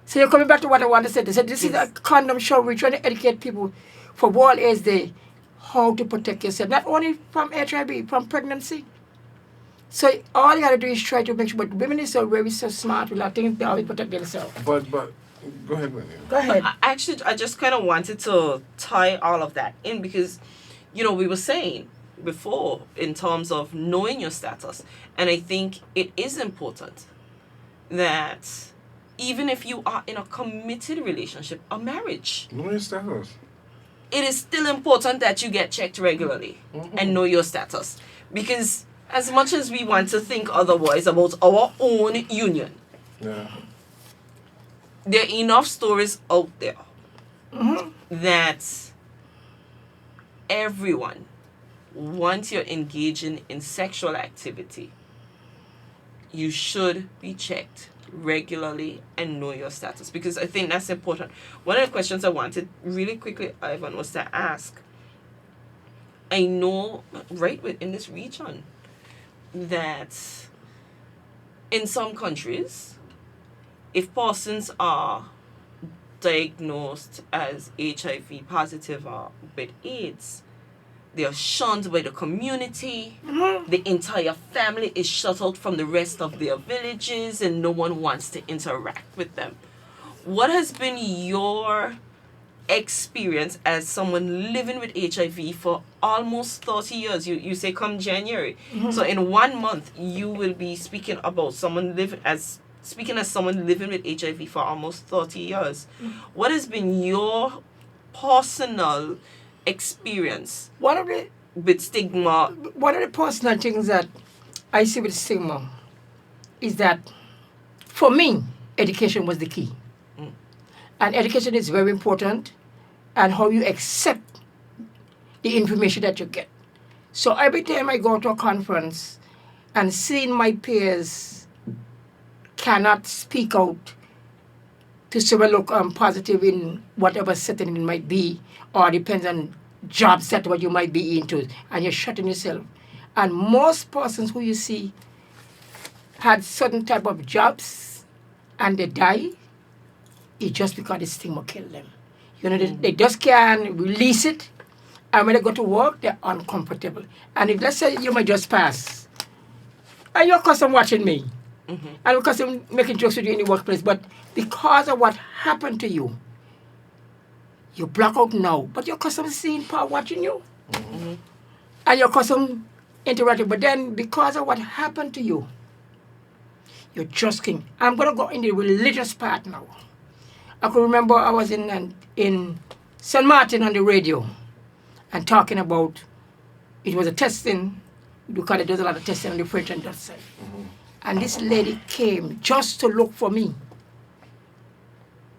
So you're coming back to what I want to say. They said this is a condom shower. We're trying to educate people for World AIDS Day. how to protect yourself, not only from HIV, from pregnancy. So all you gotta do is try to make sure. But women is so very so smart with a lot of things. They always protect themselves. But go ahead, Wendy. Go ahead. I just kind of wanted to tie all of that in because, you know, we were saying before in terms of knowing your status, and I think it is important that even if you are in a committed relationship, a marriage, Know your status. it is still important that you get checked regularly and know your status. Because as much as we want to think otherwise about our own union, Yeah. there are enough stories out there that everyone, once you're engaging in sexual activity, you should be checked regularly and know your status, because I think that's important. One of the questions I wanted really quickly, Ivan, was to ask, I know right within this region that in some countries, if persons are diagnosed as HIV positive or with AIDS, they are shunned by the community. The entire family is shut out from the rest of their villages and no one wants to interact with them. What has been your experience as someone living with HIV for almost 30 years? You say come January. So in 1 month, you will be speaking about someone speaking as someone living with HIV for almost 30 years. What has been your personal experience One of the with stigma? personal things that I see with stigma is that, for me, education was the key. And education is very important, and how you accept the information that you get. So every time I go to a conference and seeing my peers cannot speak out to say, well, look, I'm positive in whatever setting it might be, or depends on job set what you might be into, and you're shutting yourself. And most persons who you see had certain type of jobs and they die, it's just because the stigma killed them. You know, they just can't release it, and when they go to work, they're uncomfortable. And if, let's say, you might just pass, and your cousin watching me, and because I'm making jokes with you in the workplace, but because of what happened to you, you block out now, but your cousin seeing Paul watching you, and your cousin interacting, but then because of what happened to you, you're just king. I'm going to go in the religious part now. I can remember I was in St. Martin on the radio and talking about, it was a testing, because there's a lot of testing on the French and Dutch side. And this lady came just to look for me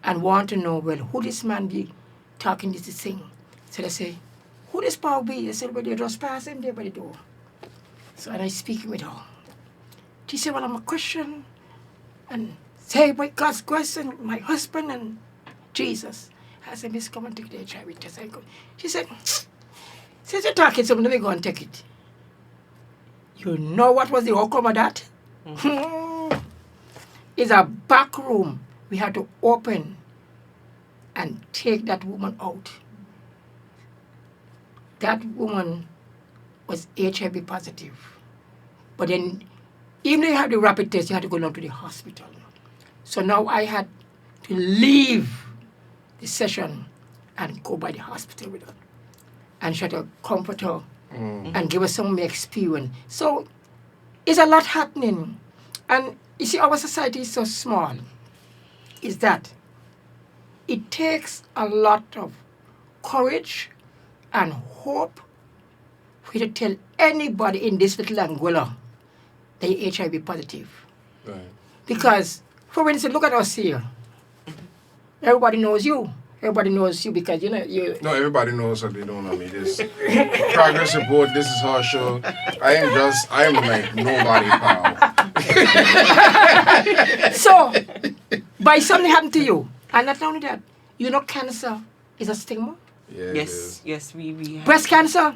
and want to know, well, who this man be talking this thing. So they say, who this Paul be? They said, well, they just pass him there by the door. So and I speaking with her. She said, well, I'm a Christian, and say by God's grace and my husband and Jesus. I said, Miss, come and take the HIV test. I go. She said, since you're talking something, let me go and take it. You know what was the outcome of that? It's a back room. We had to open and take that woman out. That woman was HIV positive. But then, even though you had the rapid test, you had to go down to the hospital. So now I had to leave the session and go by the hospital with her and try to comfort her and give her some of my experience. So it's a lot happening. And you see, our society is so small, is that it takes a lot of courage and hope for you to tell anybody in this little Angola that you're HIV positive. Right. Because, for instance, look at us here. Everybody knows you. Everybody knows you because, you know, you... No, everybody knows that they don't know me. This progress report, this is her show. I am like nobody, pal. So, by something happened to you, and not only that, you know cancer is a stigma. Yeah, it is. Yes, we have. Breast cancer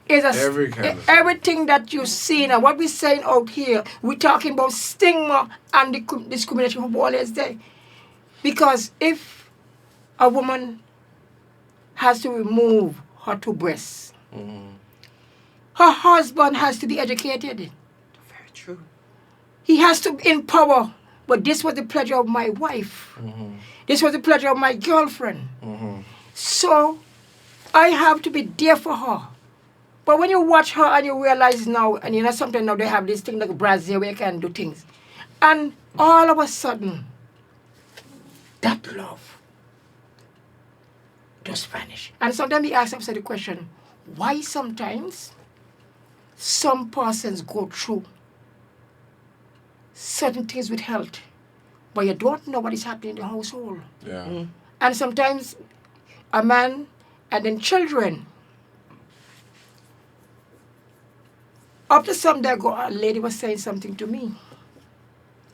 is a Every cancer. everything that you see now. What we're saying out here, we're talking about stigma and the discrimination from all is there. Because if a woman has to remove her two breasts. Mm-hmm. Her husband has to be educated. Very true. He has to empower. But this was the pleasure of my wife. Mm-hmm. This was the pleasure of my girlfriend. Mm-hmm. So I have to be there for her. But when you watch her and you realize now, and you know sometimes now they have this thing like Brazil where you can do things. And all of a sudden, that love just vanish. And sometimes we ask ourselves the question, why sometimes some persons go through certain things with health, but you don't know what is happening in the household. Yeah. And sometimes a man and then children. Up to some day ago, a lady was saying something to me.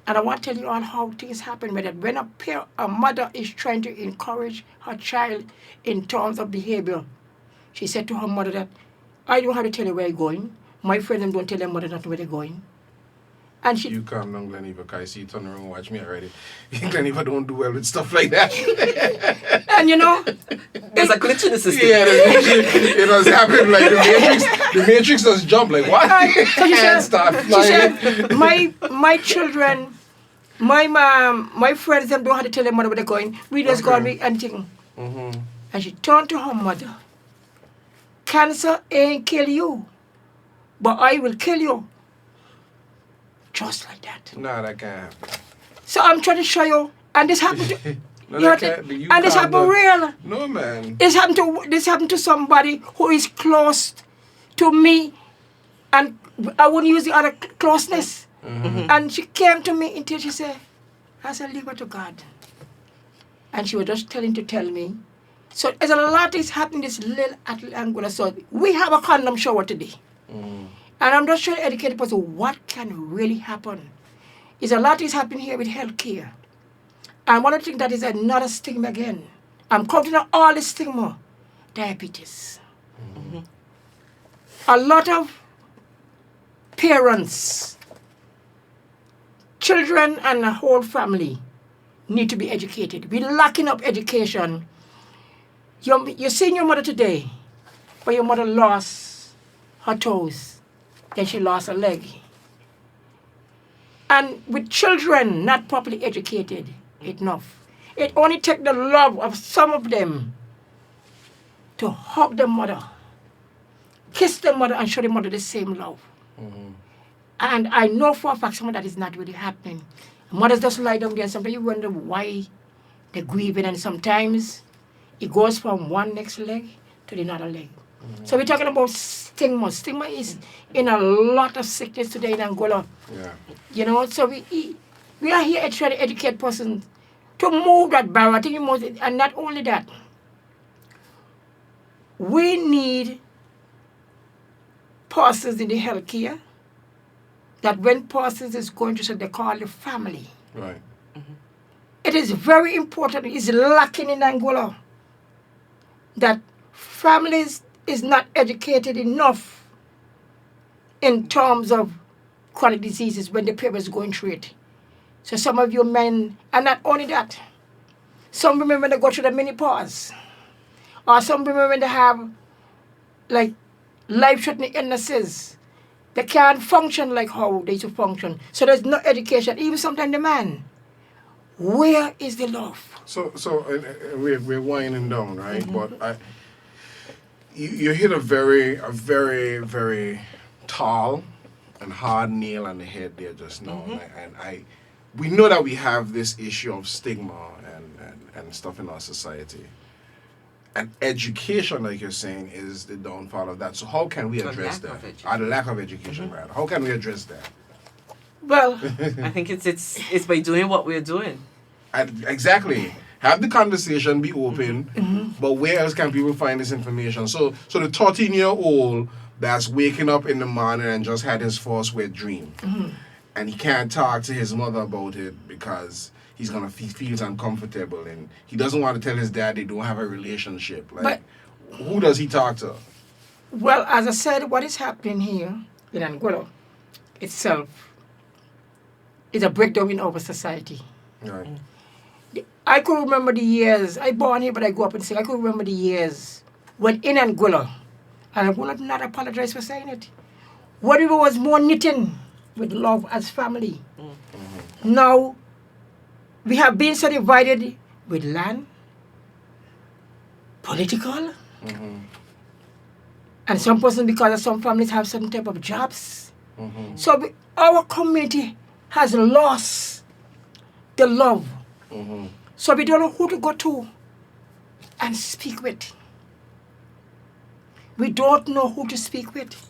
And I want to tell you all how things happen with it. When a mother is trying to encourage her child in terms of behavior, she said to her mother that, I don't have to tell you where you're going. My friends don't tell their mother not where they're going. And she You calm down, Gleneva, because I see you turn around and watch me already. Gleneva don't do well with stuff like that. and you know, There's a glitch in the system. Yeah, it was happening like the Matrix just jumped like what? so she And start she flying. said, my children, my mom, my friends, them don't have to tell their mother where they're going. We just go and Okay. be anything. Mm-hmm. And she turned to her mother. Cancer ain't kill you, but I will kill you. Just like that. No, that can't happen. So I'm trying to show you, and this happened to, No, you know, that can't. You and this calm happened down. real. No, man. This happened to somebody who is close to me, and I wouldn't use the other closeness. And she came to me until she said, I said, leave her to God. And she was just tell me. So there's a lot is happening this little at Angola. So we have a condom shower today. And I'm just trying to educate the person what can really happen. Is a lot is happening here with healthcare. And one of the things that is another stigma again. I'm counting on all the stigma. Diabetes. A lot of parents, children and a whole family need to be educated. We're lacking up education. You're seeing your mother today, but your mother lost her toes. Then she lost a leg. And with children not properly educated enough, it only takes the love of some of them to hug the mother, kiss the mother, and show the mother the same love. And I know for a fact some of that is not really happening. Mothers just lie down there and sometimes you wonder why they're grieving, and sometimes it goes from one next leg to the other leg. So we're talking about stigma. Stigma is in a lot of sickness today in Angola. Yeah. You know, so we are here trying to educate persons to move that barrier. I think you must, and not only that, we need persons in the healthcare that when persons is going to, so they call the family. Right. It is very important. It's lacking in Angola that families is not educated enough in terms of chronic diseases when the parents is going through it. So some of you men, and not only that, some women when they go through the menopause, or some women when they have like life-threatening illnesses, they can't function like how they should function. So there's no education. Even sometimes the man, where is the love? So we're winding down, right? But you hit a very, very tall and hard nail on the head there just now. And we know that we have this issue of stigma and stuff in our society. And education, like you're saying, is the downfall of that. So how can we address that? The lack of education, rather. How can we address that? Well, I think it's by doing what we're doing. Exactly. Have the conversation, be open, but where else can people find this information? So the 13-year-old that's waking up in the morning and just had his first wet dream, and he can't talk to his mother about it because he feels uncomfortable, and he doesn't want to tell his dad they don't have a relationship. Like, who does he talk to? well, as I said, what is happening here in Angola itself is a breakdown in our society. Right. I could remember the years, I born here but I grew up in Sing. I could remember the years went in Angola, and I will not apologize for saying it. What we was more knitting with love as family. Now, we have been so divided with land, political, and some person, because of some families have some type of jobs. So our community has lost the love. So we don't know who to go to and speak with. We don't know who to speak with.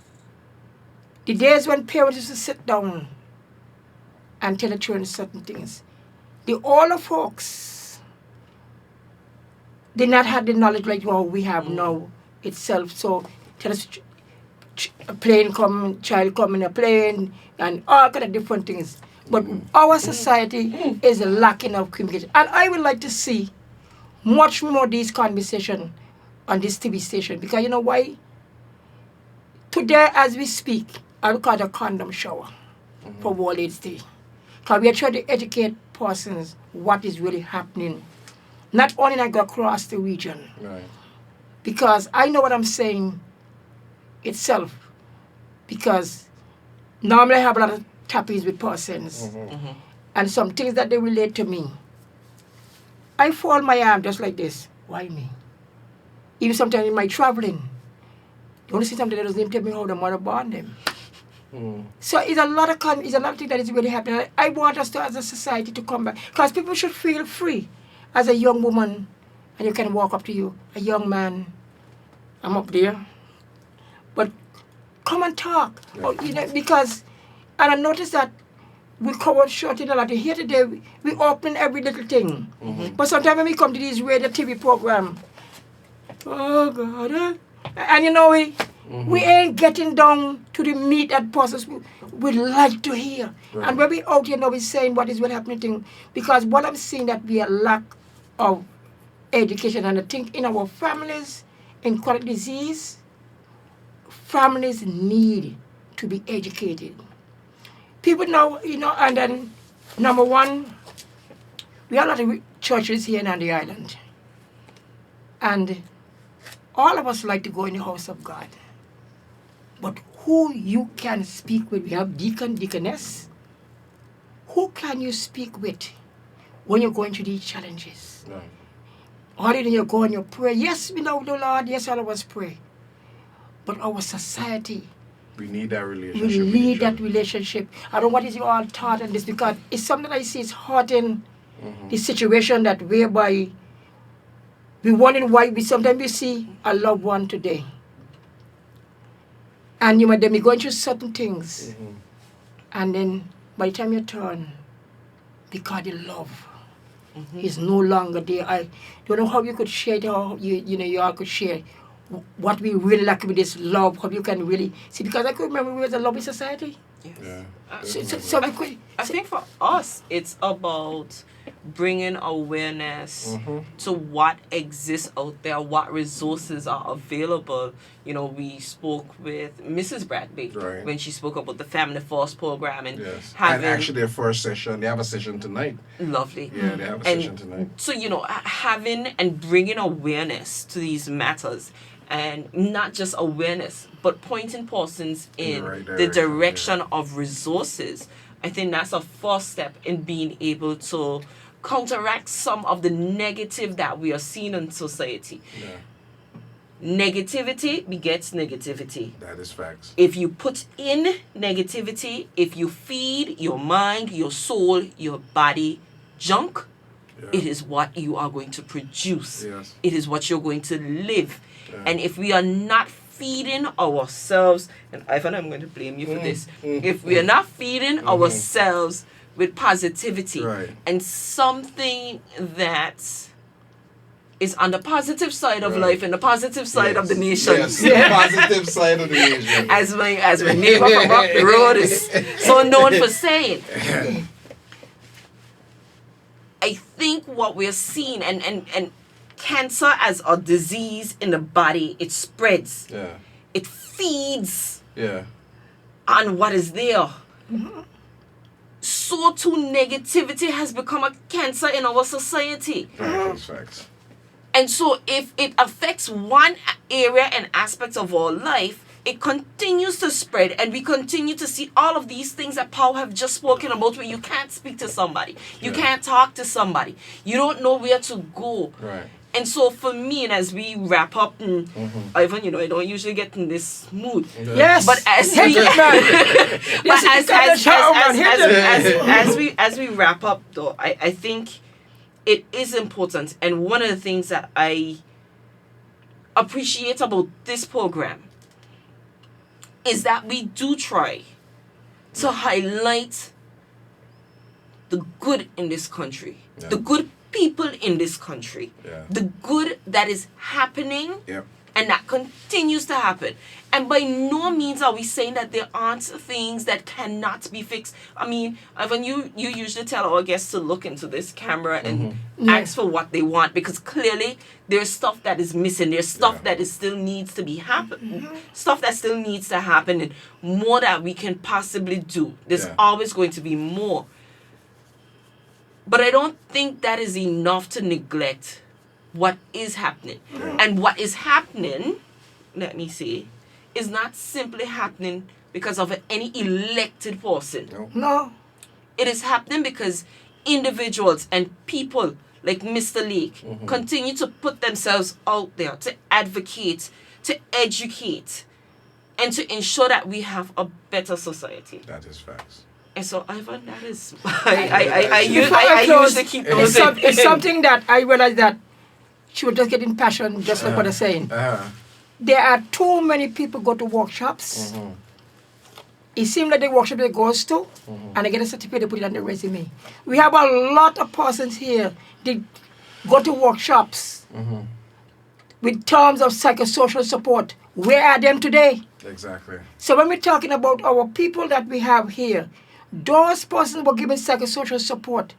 The days when parents used to sit down and tell the children certain things, the older folks did not have the knowledge like what we have now itself. So tell us a plane come, child come in a plane, and all kind of different things. But our society is lacking of communication. And I would like to see much more these conversations on this TV station. Because you know why? Today, as we speak, I will call it a condom shower for World AIDS Day. Because we are trying to educate persons what is really happening. Not only in Niagara, across the region. Right. Because I know what I'm saying itself. Because normally I have a lot of tappies with persons. And some things that they relate to me. I fold my arm just like this. Why me? Even sometimes in my traveling, you want to see something that doesn't even tell me how the mother born them. So it's a lot of things that is really happening. I want us to, as a society, to come back. Because people should feel free. As a young woman, and you can walk up to you, a young man, I'm up there. But come and talk. Oh, you know, because, and I noticed that we cover short in a lot. Here today, we open every little thing. But sometimes when we come to these radio TV program, oh God, and you know, we ain't getting down to the meat that persons would like to hear. And when we out here now, we're saying what is really happening. Because what I'm seeing that we are lack of education. And I think in our families, in chronic disease, families need to be educated. People now, you know, and then number one, we have a lot of churches here on the island. And all of us like to go in the house of God. But who you can speak with, we have deacon, deaconess. Who can you speak with when you're going through these challenges? Right. Or then you go and you pray. Yes, we know the Lord. Yes, all of us pray. But our society, We need that relationship. we with need each that other. relationship. I don't know what is you all taught on this, because it's something I see is hurting the situation that whereby we wondering why we sometimes we see a loved one today. And you might then be going through certain things. And then by the time you turn, because the love is no longer there. I don't know how you could share it, how you all could share what we really like with this love, how you can really see, because I could remember we was a loving society. Yeah. So we could, I think for us, it's about bringing awareness to what exists out there, what resources are available. You know, we spoke with Mrs. Bradby Right. when she spoke about the Family First program and Yes. having And actually, their first session, they have a session tonight. lovely. Yeah, they have a session tonight. So, you know, having and bringing awareness to these matters, and not just awareness, but pointing persons In in the right the direction, direction of resources. I think that's a first step in being able to counteract some of the negative that we are seeing in society. Yeah, Negativity begets negativity. that is facts. If you put in negativity, if you feed your mind, your soul, your body junk, it is what you are going to produce. Yes. It is what you're going to live. Yeah. And if we are not feeding ourselves, and Ivan, I'm going to blame you for this. If we are not feeding ourselves with positivity Right. and something that is on the positive side of Right. life and the positive side of the nation. Yes, the positive side of the nation. As my neighbor from up the road is so known for saying. I think what we're seeing, and cancer as a disease in the body, it spreads. Yeah. It feeds Yeah. on what is there. So too negativity has become a cancer in our society. That is facts. And so if it affects one area and aspect of our life, it continues to spread, and we continue to see all of these things that Paul have just spoken about, where you can't speak to somebody, you can't talk to somebody, you don't know where to go. Right. And so for me, and as we wrap up, and Ivan, I don't usually get in this mood. Yes. But as Hit we, it, man. but as we wrap up, though, I think it is important, and one of the things that I appreciate about this program is that we do try to highlight the good in this country, the good people in this country, the good that is happening, and that continues to happen. And by no means are we saying that there aren't things that cannot be fixed. I mean, Ivan, you usually tell our guests to look into this camera and ask for what they want, because clearly there's stuff that is missing. There's stuff that is still needs to be happen. Stuff that still needs to happen, and more that we can possibly do. There's always going to be more. But I don't think that is enough to neglect what is happening. And what is happening, let me see, is not simply happening because of any elected person. No. It is happening because individuals and people like Mr. Lake continue to put themselves out there to advocate, to educate, and to ensure that we have a better society. That is facts. And so, Ivan, that is... I usually keep those in. It's something that I realized that she was just getting passion, just like what I'm saying. There are too many people go to workshops. It seems like the workshop they goes to, and they get a certificate, they put it on the resume. We have a lot of persons here that go to workshops with terms of psychosocial support. Where are them today? Exactly. So when we're talking about our people that we have here, those persons were given psychosocial support.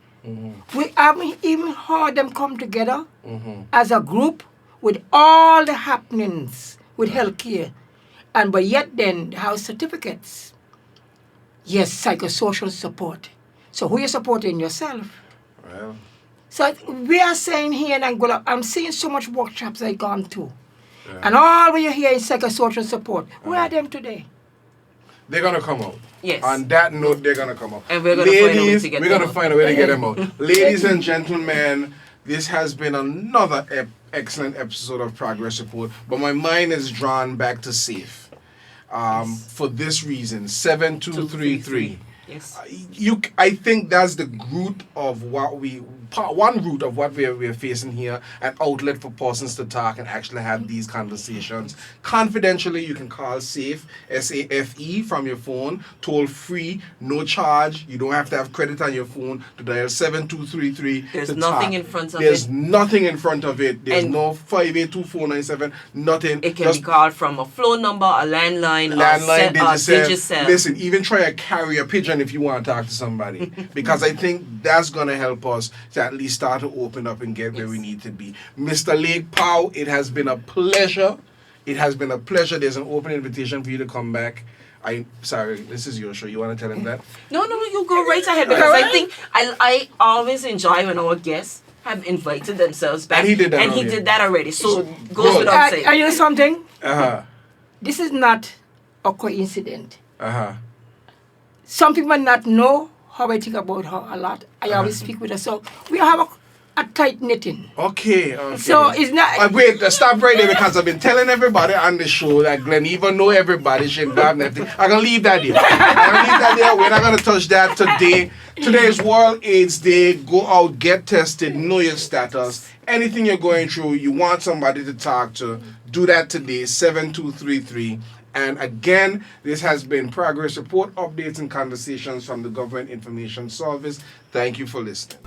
We haven't even heard them come together as a group with all the happenings with healthcare. And but yet then they have certificates. Yes, psychosocial support. So who you supporting? Yourself. Well. So we are saying here in Angola, I'm seeing so much workshops I've gone to. And all we hear is psychosocial support. Where are them today? They're going to come out. Yes. On that note, they're going to come out. And we're going to find a way to get them out. We're going to find a way to get them out. Ladies and gentlemen, this has been another excellent episode of Progress Report. But my mind is drawn back to SAFE. For this reason, 7233. Yes. I think that's the root of what one root of what we're facing here, an outlet for persons to talk and actually have these conversations. Confidentially, you can call SAFE, SAFE, from your phone, toll free, no charge. You don't have to have credit on your phone to dial 7233. There's nothing in front of it. There's nothing in front of it. There's no 582497, nothing. It can be called from a phone number, a landline, Digicel. Listen, even try a carrier pigeon if you want to talk to somebody, because I think that's going to help us to at least start to open up and get where we need to be. Mr. Lake Powell, it has been a pleasure. It has been a pleasure. There's an open invitation for you to come back. Sorry, this is your show. You want to tell him that? No, you go right ahead, because I think I always enjoy when our guests have invited themselves back. And he did that already. So goes without saying. Are you know something? This is not a coincidence. Some people might not know how I think about her a lot. I always speak with her. So we have a tight knitting. Okay. So it's not... wait, stop right there, because I've been telling everybody on the show that Glenn even know everybody. She involved in everything. I'm going to leave that there. We're not going to touch that today. Today is World AIDS Day. Go out, get tested, know your status. Anything you're going through, you want somebody to talk to, do that today, 7233. And again, this has been Progress Report, updates and conversations from the Government Information Service. Thank you for listening.